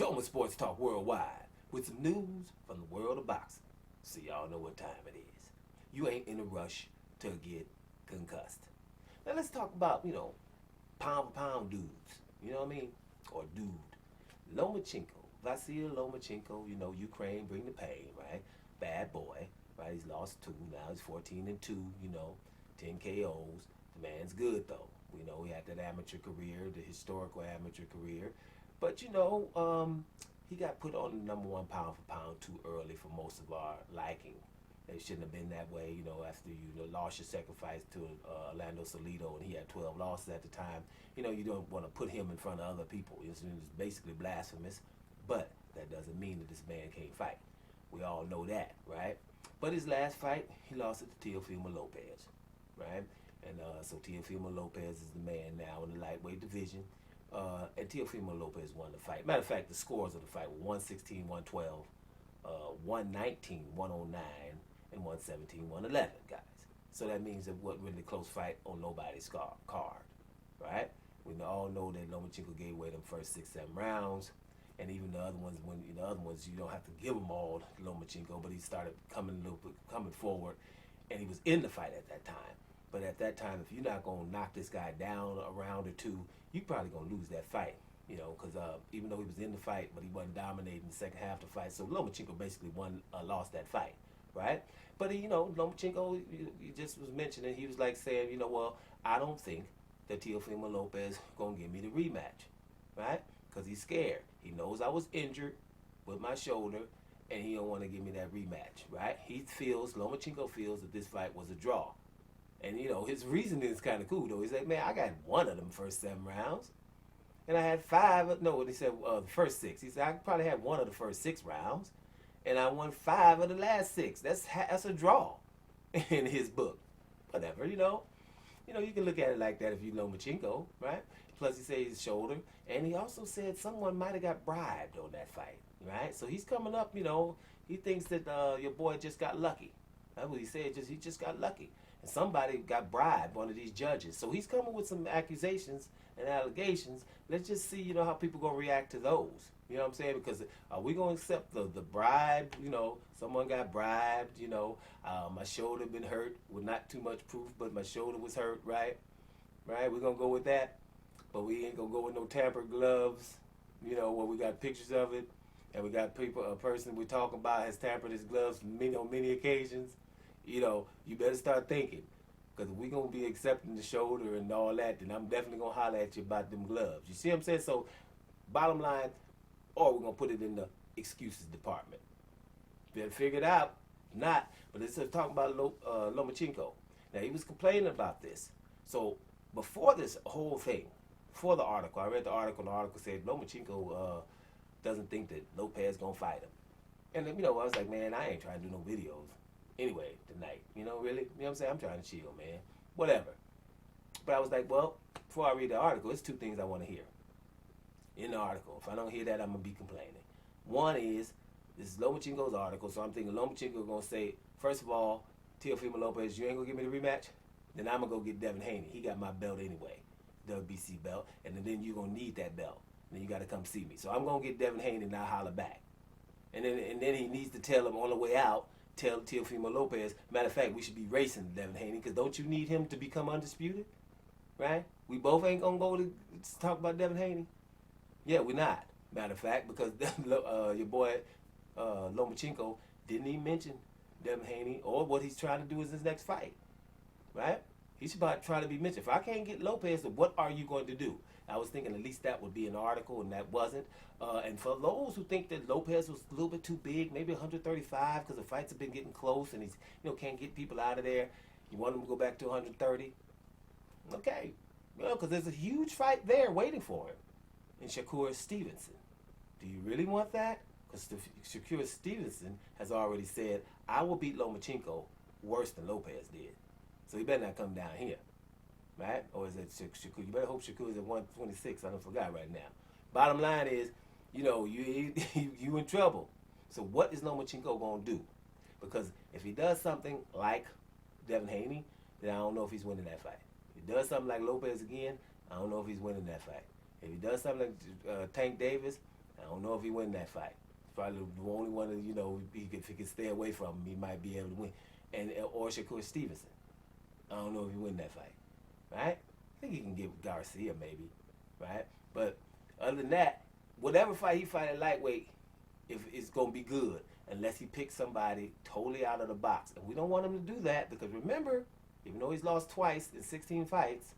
Doma Sports Talk Worldwide with some news from the world of boxing. So y'all know what time it is. You ain't in a rush to get concussed. Now let's talk about, pound for pound dudes. You know what I mean? Or dude. Lomachenko. Vasyl Lomachenko, Ukraine bring the pain, right? Bad boy, right? He's lost 2. Now he's 14-2, 10 KOs. The man's good though. We know he had that amateur career, the historical amateur career. But he got put on the #1 pound for pound too early for most of our liking. It shouldn't have been that way, after you lost your sacrifice to Orlando Salido and he had 12 losses at the time. You don't want to put him in front of other people. It's basically blasphemous, but that doesn't mean that this man can't fight. We all know that, right? But his last fight, he lost it to Teofimo Lopez, right? And so Teofimo Lopez is the man now in the lightweight division. And Teofimo Lopez won the fight. Matter of fact, the scores of the fight were 116, 112, 119, 109, and 117, 111, guys. So that means it wasn't really a close fight on nobody's card, right? We all know that Lomachenko gave away them first 6, 7 rounds. And even the other ones, you don't have to give them all to Lomachenko, but he started coming forward, and he was in the fight at that time. But at that time, if you're not going to knock this guy down a round or 2, you're probably going to lose that fight, because even though he was in the fight, but he wasn't dominating the second half of the fight. So Lomachenko basically lost that fight, right? But, Lomachenko, he just was mentioning, he was like saying, well, I don't think that Teofimo Lopez going to give me the rematch, right? Because he's scared. He knows I was injured with my shoulder, and he don't want to give me that rematch, right? Lomachenko feels that this fight was a draw. And, his reasoning is kind of cool, though. He's like, man, I got one of them first 7 rounds. And I had 5. No, he said the first 6. He said, I probably had one of the first 6 rounds. And I won 5 of the last 6. That's a draw in his book. Whatever, you can look at it like that if you Lomachenko, right? Plus, he said his shoulder. And he also said someone might have got bribed on that fight, right? So he's coming up, he thinks that your boy just got lucky. That's what he said, he just got lucky. And somebody got bribed, one of these judges. So he's coming with some accusations and allegations. Let's just see, how people going to react to those. You know what I'm saying? Because are we going to accept the bribe? Someone got bribed, my shoulder been hurt with not too much proof, but my shoulder was hurt, right? Right? We're going to go with that. But we ain't going to go with no tampered gloves, where we got pictures of it. And we got a person we're talking about has tampered his gloves on many occasions. You better start thinking. Because if we're going to be accepting the shoulder and all that, then I'm definitely going to holler at you about them gloves. You see what I'm saying? So, bottom line, or we're going to put it in the excuses department. Better figure it out. Not. But let's talk about Lomachenko. Now, he was complaining about this. So, before this whole thing, before the article, I read the article, and the article said Lomachenko doesn't think that Lopez going to fight him. And, I was like, man, I ain't trying to do no videos. Anyway, tonight, really, what I'm saying? I'm trying to chill, man. Whatever. But I was like, well, before I read the article, it's 2 things I want to hear in the article. If I don't hear that, I'm going to be complaining. One is, this is Lomachenko's article, so I'm thinking Lomachenko going to say, first of all, Teofimo Lopez, you ain't going to give me the rematch? Then I'm going to go get Devin Haney. He got my belt anyway, WBC belt, and then you're going to need that belt. And then you got to come see me. So I'm going to get Devin Haney and I'll holler back. And then he needs to tell him on the way out, tell Teofimo Lopez, matter of fact, we should be racing Devin Haney, because don't you need him to become undisputed? Right? We both ain't going to go to talk about Devin Haney? Yeah, we're not. Matter of fact, because your boy Lomachenko didn't even mention Devin Haney or what he's trying to do is his next fight. Right? He should try to be mentioned. If I can't get Lopez, what are you going to do? I was thinking at least that would be an article, and that wasn't. And for those who think that Lopez was a little bit too big, maybe 135, because the fights have been getting close, and he's can't get people out of there. You want him to go back to 130? Okay, because there's a huge fight there waiting for him in Shakur Stevenson. Do you really want that? Because Shakur Stevenson has already said, I will beat Lomachenko worse than Lopez did. So he better not come down here. Right? Or is it Shakur? You better hope Shakur is at 126. I don't forgot right now. Bottom line is, you in trouble. So what is Lomachenko going to do? Because if he does something like Devin Haney, then I don't know if he's winning that fight. If he does something like Lopez again, I don't know if he's winning that fight. If he does something like Tank Davis, I don't know if he win that fight. Probably the only one that, you know, if he could stay away from him, he might be able to win. And or Shakur Stevenson. I don't know if he win that fight. Right? I think he can get Garcia maybe. Right? But other than that, whatever fight he fight at lightweight, if it's gonna be good, unless he picks somebody totally out of the box. And we don't want him to do that because remember, even though he's lost twice in 16 fights,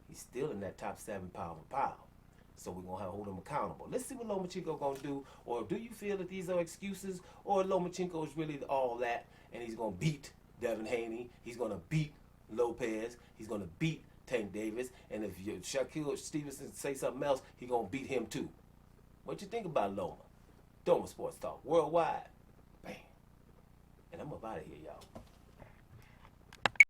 he's still in that top 7 pound for pound. So we're going to hold him accountable. Let's see what Lomachenko going to do. Or do you feel that these are excuses? Or Lomachenko is really all that and he's going to beat Devin Haney. He's going to beat Lopez. He's going to beat Tank Davis. And if Shakur Stevenson say something else, he's going to beat him too. What you think about Loma? Doma Sports Talk Worldwide. Bam. And I'm up out of here, y'all.